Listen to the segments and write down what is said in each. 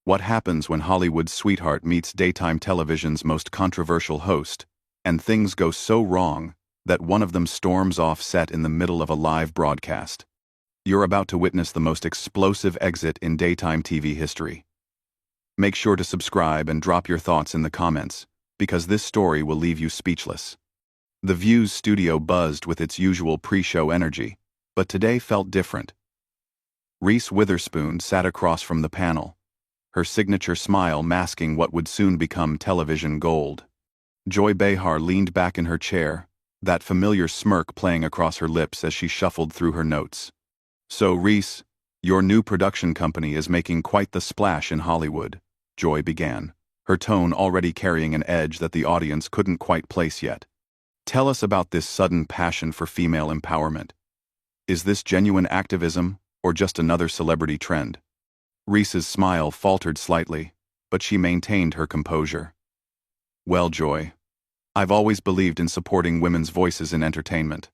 What happens when Hollywood's sweetheart meets daytime television's most controversial host, and things go so wrong that one of them storms off set in the middle of a live broadcast? You're about to witness the most explosive exit in daytime TV history. Make sure to subscribe and drop your thoughts in the comments, because this story will leave you speechless. The View's studio buzzed with its usual pre-show energy, but today felt different. Reese Witherspoon sat across from the panel, her signature smile masking what would soon become television gold. Joy Behar leaned back in her chair, that familiar smirk playing across her lips as she shuffled through her notes. "So, Reese, your new production company is making quite the splash in Hollywood," Joy began, her tone already carrying an edge that the audience couldn't quite place yet. "Tell us about this sudden passion for female empowerment. Is this genuine activism, or just another celebrity trend?" Reese's smile faltered slightly, but she maintained her composure. "Well, Joy, I've always believed in supporting women's voices in entertainment.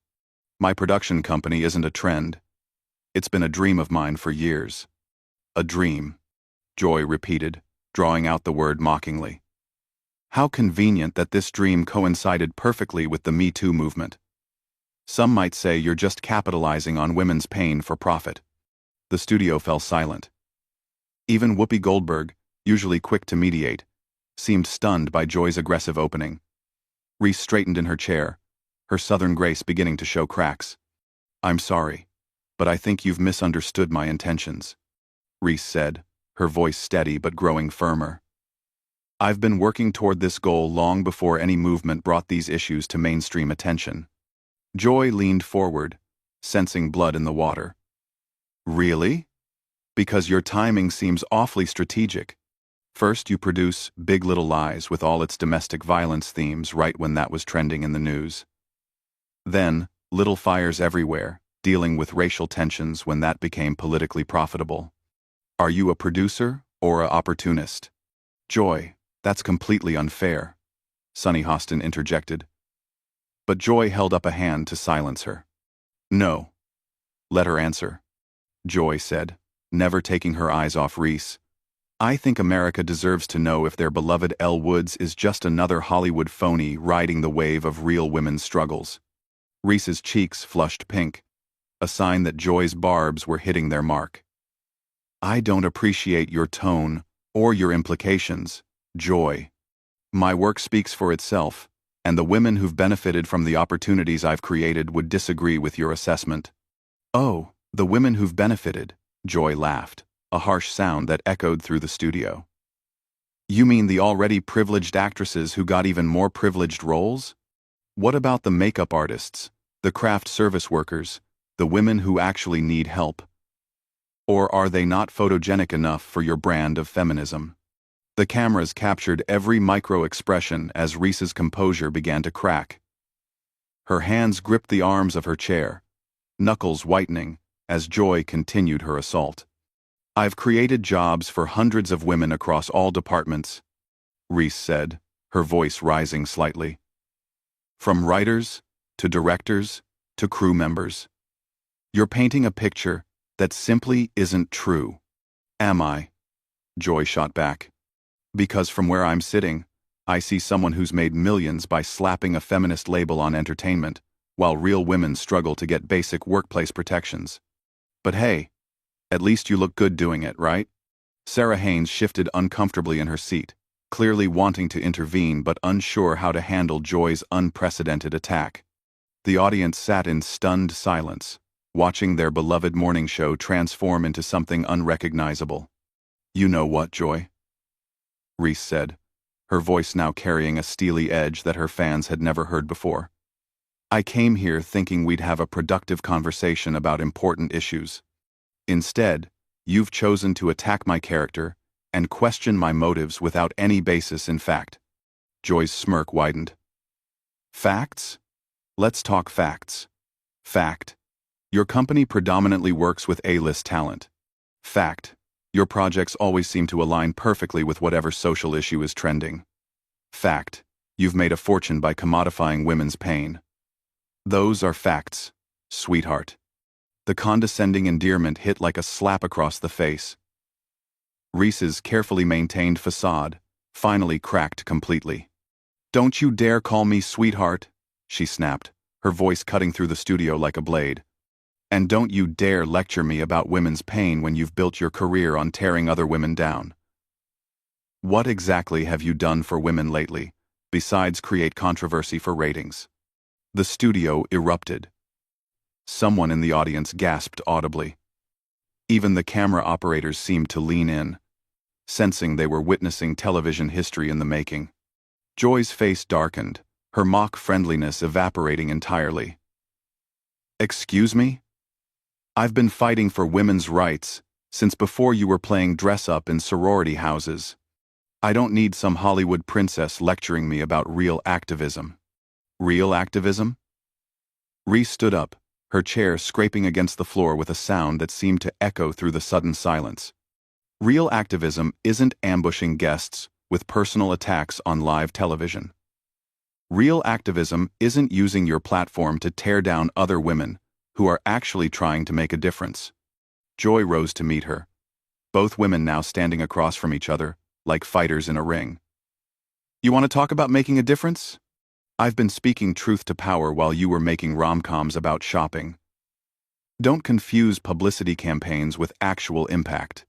My production company isn't a trend. It's been a dream of mine for years." "A dream," Joy repeated, drawing out the word mockingly. How convenient that this dream coincided perfectly with the Me Too movement. Some might say you're just capitalizing on women's pain for profit. The studio fell silent. Even Whoopi Goldberg, usually quick to mediate, seemed stunned by Joy's aggressive opening. Reese straightened in her chair, her southern grace beginning to show cracks. "I'm sorry, but I think you've misunderstood my intentions," Reese said, her voice steady but growing firmer. "I've been working toward this goal long before any movement brought these issues to mainstream attention." Joy leaned forward, sensing blood in the water. "Really? Because your timing seems awfully strategic. First you produce Big Little Lies with all its domestic violence themes right when that was trending in the news. Then, Little Fires Everywhere, dealing with racial tensions when that became politically profitable. Are you a producer or an opportunist?" "Joy, that's completely unfair," Sunny Hostin interjected. But Joy held up a hand to silence her. "No. Let her answer," Joy said, never taking her eyes off Reese. "I think America deserves to know if their beloved Elle Woods is just another Hollywood phony riding the wave of real women's struggles." Reese's cheeks flushed pink, a sign that Joy's barbs were hitting their mark. "I don't appreciate your tone or your implications, Joy. My work speaks for itself, and the women who've benefited from the opportunities I've created would disagree with your assessment." "Oh, the women who've benefited," Joy laughed, a harsh sound that echoed through the studio. "You mean the already privileged actresses who got even more privileged roles? What about the makeup artists, the craft service workers, the women who actually need help? Or are they not photogenic enough for your brand of feminism?" The cameras captured every micro-expression as Reese's composure began to crack. Her hands gripped the arms of her chair, knuckles whitening as Joy continued her assault. "I've created jobs for hundreds of women across all departments," Reese said, her voice rising slightly. "From writers, to directors, to crew members. You're painting a picture that simply isn't true." "Am I?" Joy shot back. "Because from where I'm sitting, I see someone who's made millions by slapping a feminist label on entertainment, while real women struggle to get basic workplace protections. But hey, at least you look good doing it, right?" Sarah Haynes shifted uncomfortably in her seat, clearly wanting to intervene but unsure how to handle Joy's unprecedented attack. The audience sat in stunned silence, watching their beloved morning show transform into something unrecognizable. "You know what, Joy?" Reese said, her voice now carrying a steely edge that her fans had never heard before. "I came here thinking we'd have a productive conversation about important issues. Instead, you've chosen to attack my character and question my motives without any basis in fact." Joy's smirk widened. "Facts? Let's talk facts. Fact: your company predominantly works with A-list talent. Fact: your projects always seem to align perfectly with whatever social issue is trending. Fact: you've made a fortune by commodifying women's pain. Those are facts, sweetheart." The condescending endearment hit like a slap across the face. Reese's carefully maintained facade finally cracked completely. "Don't you dare call me sweetheart," she snapped, her voice cutting through the studio like a blade. "And don't you dare lecture me about women's pain when you've built your career on tearing other women down. What exactly have you done for women lately, besides create controversy for ratings?" The studio erupted. Someone in the audience gasped audibly. Even the camera operators seemed to lean in, sensing they were witnessing television history in the making. Joy's face darkened, her mock friendliness evaporating entirely. "Excuse me? I've been fighting for women's rights since before you were playing dress-up in sorority houses. I don't need some Hollywood princess lecturing me about real activism." "Real activism?" Reese stood up, her chair scraping against the floor with a sound that seemed to echo through the sudden silence. "Real activism isn't ambushing guests with personal attacks on live television. Real activism isn't using your platform to tear down other women who are actually trying to make a difference." Joy rose to meet her, both women now standing across from each other, like fighters in a ring. "You want to talk about making a difference? I've been speaking truth to power while you were making rom-coms about shopping. Don't confuse publicity campaigns with actual impact."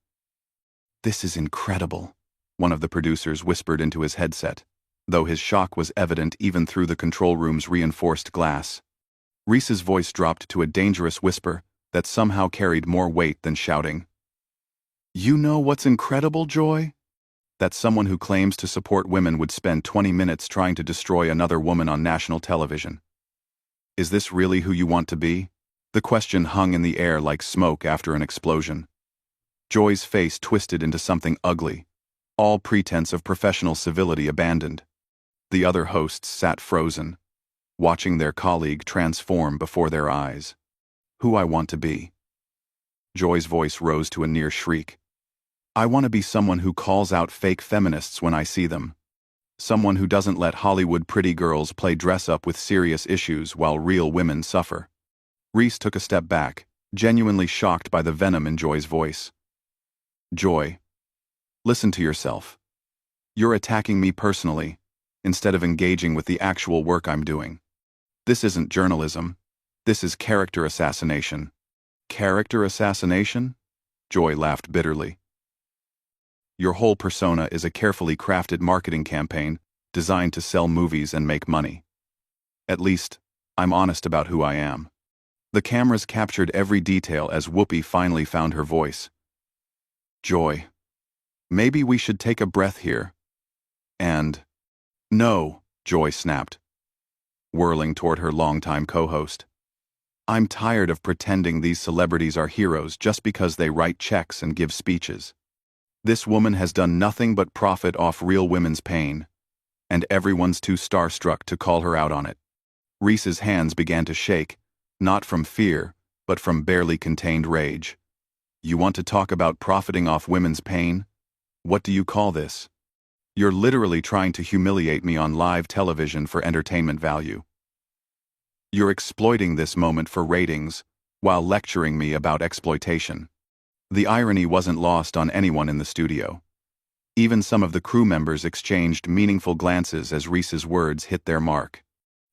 "This is incredible," one of the producers whispered into his headset, though his shock was evident even through the control room's reinforced glass. Reese's voice dropped to a dangerous whisper that somehow carried more weight than shouting. "You know what's incredible, Joy? That someone who claims to support women would spend 20 minutes trying to destroy another woman on national television. Is this really who you want to be?" The question hung in the air like smoke after an explosion. Joy's face twisted into something ugly, all pretense of professional civility abandoned. The other hosts sat frozen, watching their colleague transform before their eyes. "Who I want to be?" Joy's voice rose to a near shriek. "I want to be someone who calls out fake feminists when I see them. Someone who doesn't let Hollywood pretty girls play dress-up with serious issues while real women suffer." Reese took a step back, genuinely shocked by the venom in Joy's voice. "Joy, listen to yourself. You're attacking me personally, instead of engaging with the actual work I'm doing. This isn't journalism. This is character assassination." "Character assassination?" Joy laughed bitterly. "Your whole persona is a carefully crafted marketing campaign designed to sell movies and make money. At least, I'm honest about who I am." The cameras captured every detail as Whoopi finally found her voice. "Joy, maybe we should take a breath here. And—" "No," Joy snapped, whirling toward her longtime co-host. "I'm tired of pretending these celebrities are heroes just because they write checks and give speeches. This woman has done nothing but profit off real women's pain, and everyone's too starstruck to call her out on it." Reese's hands began to shake, not from fear, but from barely contained rage. "You want to talk about profiting off women's pain? What do you call this? You're literally trying to humiliate me on live television for entertainment value. You're exploiting this moment for ratings while lecturing me about exploitation." The irony wasn't lost on anyone in the studio. Even some of the crew members exchanged meaningful glances as Reese's words hit their mark.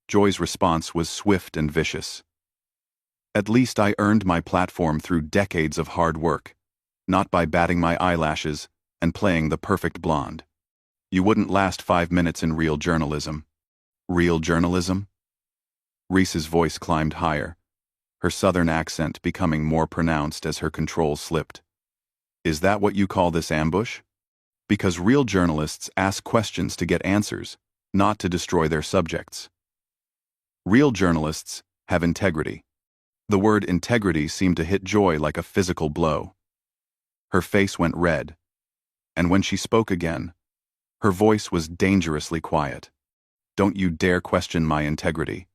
Joy's response was swift and vicious. "At least I earned my platform through decades of hard work, not by batting my eyelashes and playing the perfect blonde. You wouldn't last 5 minutes in real journalism." "Real journalism?" Reese's voice climbed higher, her southern accent becoming more pronounced as her control slipped. "Is that what you call this ambush? Because real journalists ask questions to get answers, not to destroy their subjects. Real journalists have integrity." The word integrity seemed to hit Joy like a physical blow. Her face went red, and when she spoke again, her voice was dangerously quiet. "Don't you dare question my integrity.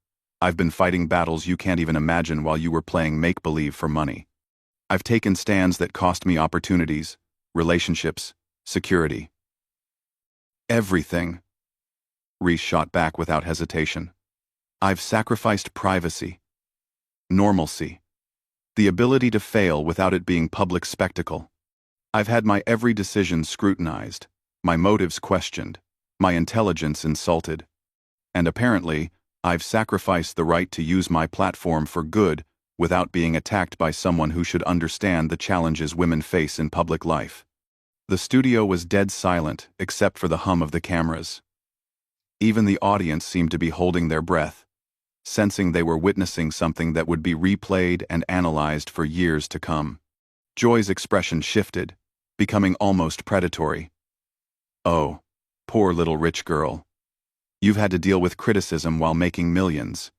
I've been fighting battles you can't even imagine while you were playing make-believe for money. I've taken stands that cost me opportunities, relationships, security. Everything." Reese shot back without hesitation. "I've sacrificed privacy, normalcy, the ability to fail without it being public spectacle. I've had my every decision scrutinized, my motives questioned, my intelligence insulted. And apparently, I've sacrificed the right to use my platform for good without being attacked by someone who should understand the challenges women face in public life. The studio was dead silent except for the hum of the cameras. Even the audience seemed to be holding their breath, sensing they were witnessing something that would be replayed and analyzed for years to come. Joy's expression shifted, becoming almost predatory. "Oh, poor little rich girl. You've had to deal with criticism while making millions.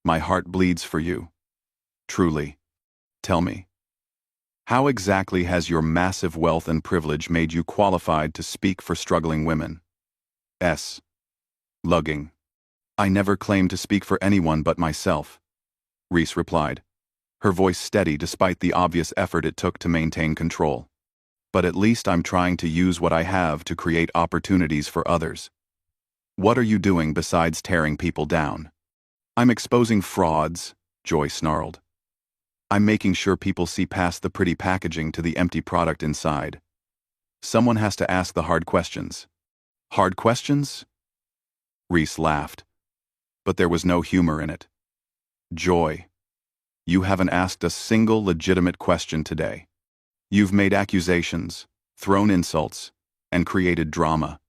My heart bleeds for you. Truly. Tell me, how exactly has your massive wealth and privilege made you qualified to speak for struggling women?" Lugging. "I never claimed to speak for anyone but myself," Reese replied, her voice steady despite the obvious effort it took to maintain control. "But at least I'm trying to use what I have to create opportunities for others." "What are you doing besides tearing people down?" "I'm exposing frauds," Joy snarled. "I'm making sure people see past the pretty packaging to the empty product inside. Someone has to ask the hard questions." "Hard questions?" Reese laughed, but there was no humor in it. "Joy, you haven't asked a single legitimate question today. You've made accusations, thrown insults, and created drama.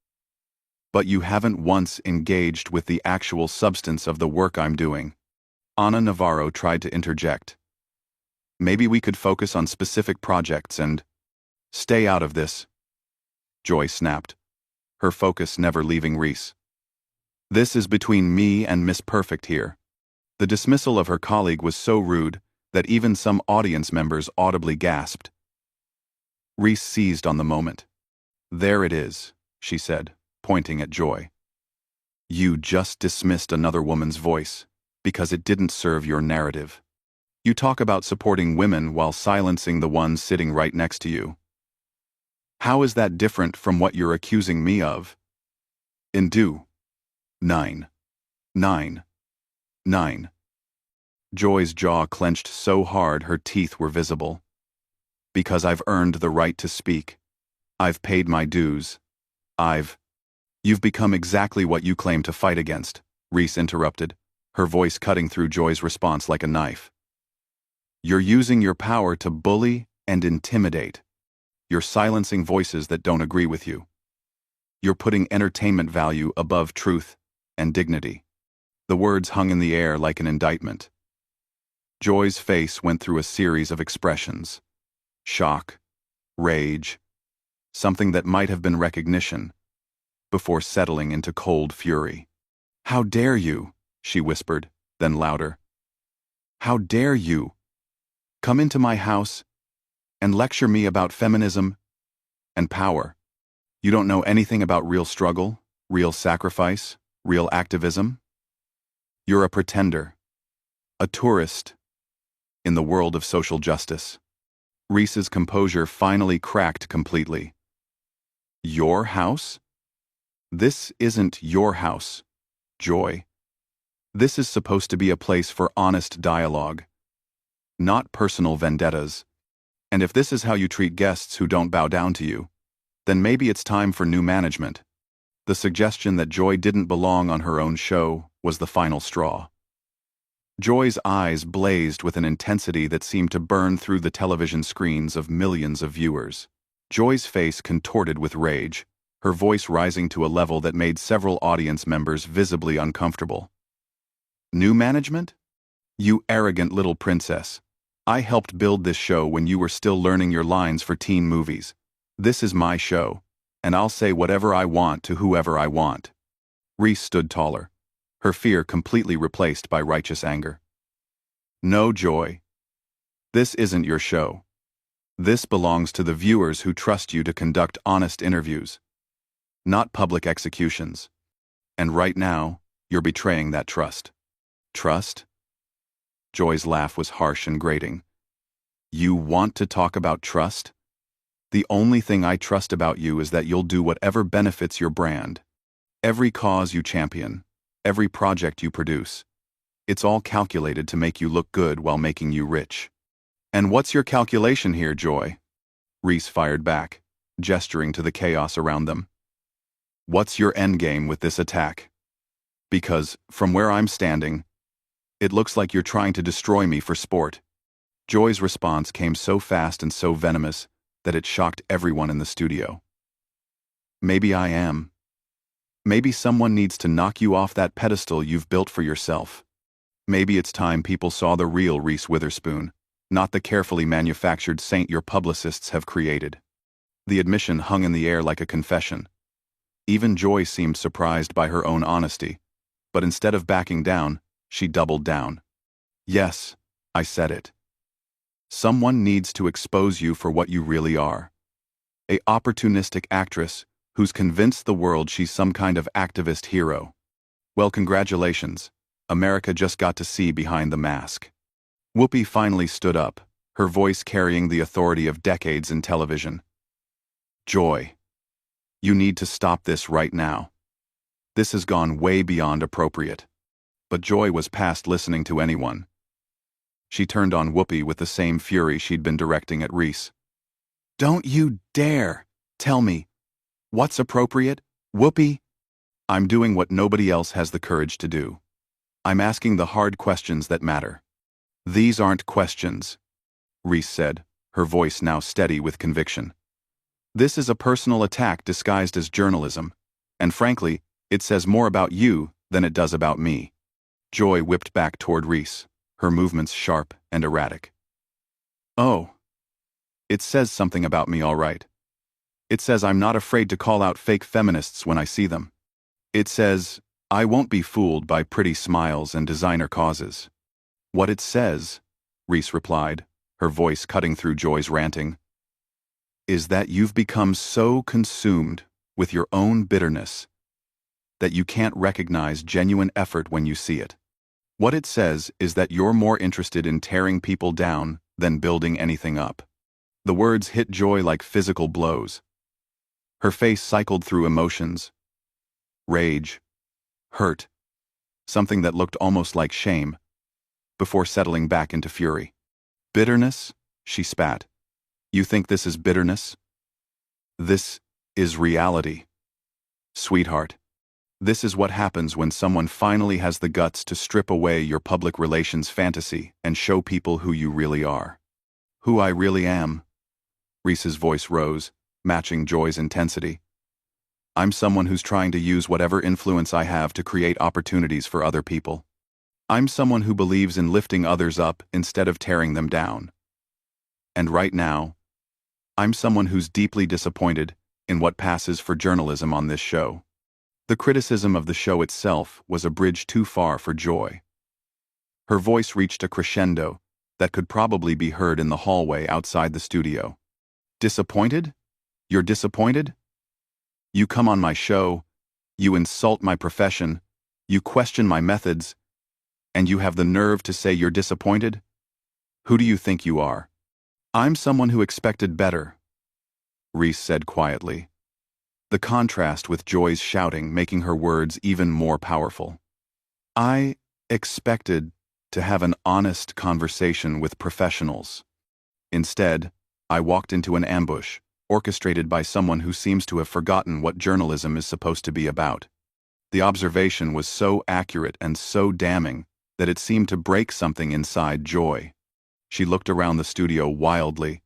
But you haven't once engaged with the actual substance of the work I'm doing." Ana Navarro tried to interject. "Maybe we could focus on specific projects and—" "Stay out of this," Joy snapped, her focus never leaving Reese. "This is between me and Miss Perfect here." The dismissal of her colleague was so rude that even some audience members audibly gasped. Reese seized on the moment. "There it is," she said, pointing at Joy. "You just dismissed another woman's voice because it didn't serve your narrative. You talk about supporting women while silencing the ones sitting right next to you. How is that different from what you're accusing me of?" "Indu. 9. 9. 9. Joy's jaw clenched so hard her teeth were visible. "Because I've earned the right to speak. I've paid my dues. You've become exactly what you claim to fight against," Reese interrupted, her voice cutting through Joy's response like a knife. "You're using your power to bully and intimidate. You're silencing voices that don't agree with you. You're putting entertainment value above truth and dignity." The words hung in the air like an indictment. Joy's face went through a series of expressions. Shock, rage, something that might have been recognition, before settling into cold fury. "How dare you?" she whispered, then louder. "How dare you come into my house and lecture me about feminism and power? You don't know anything about real struggle, real sacrifice, real activism? You're a pretender, a tourist in the world of social justice." Reese's composure finally cracked completely. "Your house? This isn't your house, Joy. This is supposed to be a place for honest dialogue, not personal vendettas. And if this is how you treat guests who don't bow down to you, then maybe it's time for new management." The suggestion that Joy didn't belong on her own show was the final straw. Joy's eyes blazed with an intensity that seemed to burn through the television screens of millions of viewers. Joy's face contorted with rage, her voice rising to a level that made several audience members visibly uncomfortable. "New management? You arrogant little princess. I helped build this show when you were still learning your lines for teen movies. This is my show, and I'll say whatever I want to whoever I want." Reese stood taller, her fear completely replaced by righteous anger. "No, Joy. This isn't your show. This belongs to the viewers who trust you to conduct honest interviews, not public executions. And right now, you're betraying that trust." "Trust?" Joy's laugh was harsh and grating. "You want to talk about trust? The only thing I trust about you is that you'll do whatever benefits your brand. Every cause you champion, every project you produce, it's all calculated to make you look good while making you rich." "And what's your calculation here, Joy?" Reese fired back, gesturing to the chaos around them. What's your endgame with this attack? Because, from where I'm standing, it looks like you're trying to destroy me for sport. Joy's response came so fast and so venomous that it shocked everyone in the studio. Maybe I am. Maybe someone needs to knock you off that pedestal you've built for yourself. Maybe it's time people saw the real Reese Witherspoon, not the carefully manufactured saint your publicists have created. The admission hung in the air like a confession. Even Joy seemed surprised by her own honesty, but instead of backing down, she doubled down. Yes, I said it. Someone needs to expose you for what you really are. An opportunistic actress who's convinced the world she's some kind of activist hero. Well, congratulations. America just got to see behind the mask. Whoopi finally stood up, her voice carrying the authority of decades in television. Joy, you need to stop this right now. This has gone way beyond appropriate. But Joy was past listening to anyone. She turned on Whoopi with the same fury she'd been directing at Reese. Don't you dare tell me what's appropriate, Whoopi? I'm doing what nobody else has the courage to do. I'm asking the hard questions that matter. These aren't questions, Reese said, her voice now steady with conviction. This is a personal attack disguised as journalism, and frankly, it says more about you than it does about me. Joy whipped back toward Reese, her movements sharp and erratic. Oh. It says something about me, all right. It says I'm not afraid to call out fake feminists when I see them. It says I won't be fooled by pretty smiles and designer causes. What it says, Reese replied, her voice cutting through Joy's ranting, is that you've become so consumed with your own bitterness that you can't recognize genuine effort when you see it. What it says is that you're more interested in tearing people down than building anything up. The words hit Joy like physical blows. Her face cycled through emotions. Rage. Hurt. Something that looked almost like shame, before settling back into fury. Bitterness? She spat. You think this is bitterness? This is reality. Sweetheart. This is what happens when someone finally has the guts to strip away your public relations fantasy and show people who you really are. Who I really am. Reese's voice rose, matching Joy's intensity. I'm someone who's trying to use whatever influence I have to create opportunities for other people. I'm someone who believes in lifting others up instead of tearing them down. And right now, I'm someone who's deeply disappointed in what passes for journalism on this show. The criticism of the show itself was a bridge too far for Joy. Her voice reached a crescendo that could probably be heard in the hallway outside the studio. Disappointed? You're disappointed? You come on my show, you insult my profession, you question my methods, and you have the nerve to say you're disappointed? Who do you think you are? I'm someone who expected better, Reese said quietly, the contrast with Joy's shouting making her words even more powerful. I expected to have an honest conversation with professionals. Instead, I walked into an ambush, orchestrated by someone who seems to have forgotten what journalism is supposed to be about. The observation was so accurate and so damning that it seemed to break something inside Joy. She looked around the studio wildly,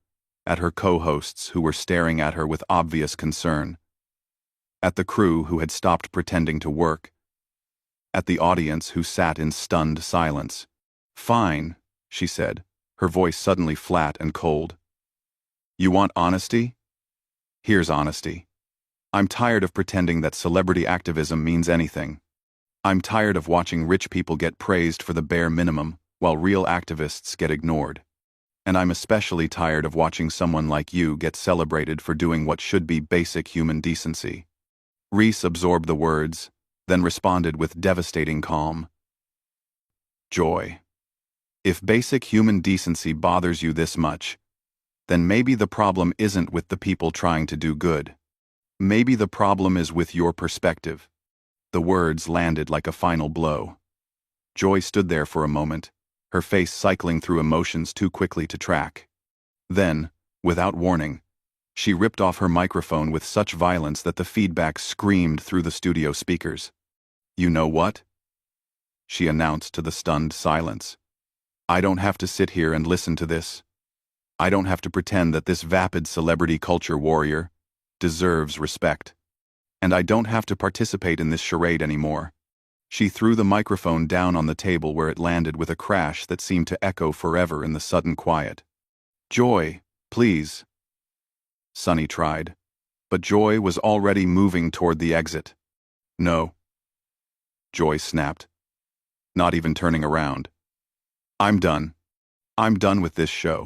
at her co-hosts who were staring at her with obvious concern, at the crew who had stopped pretending to work, at the audience who sat in stunned silence. Fine, she said, her voice suddenly flat and cold. You want honesty? Here's honesty. I'm tired of pretending that celebrity activism means anything. I'm tired of watching rich people get praised for the bare minimum while real activists get ignored. And I'm especially tired of watching someone like you get celebrated for doing what should be basic human decency. Reese absorbed the words, then responded with devastating calm. Joy. If basic human decency bothers you this much, then maybe the problem isn't with the people trying to do good. Maybe the problem is with your perspective. The words landed like a final blow. Joy stood there for a moment, her face cycling through emotions too quickly to track. Then, without warning, She ripped off her microphone with such violence that the feedback screamed through the studio speakers. "You know what?" she announced to the stunned silence. "I don't have to sit here and listen to this. I don't have to pretend that this vapid celebrity culture warrior deserves respect. And I don't have to participate in this charade anymore." She threw the microphone down on the table where it landed with a crash that seemed to echo forever in the sudden quiet. "Joy, please," Sunny tried, but Joy was already moving toward the exit. "No," Joy snapped, not even turning around. "I'm done. I'm done with this show."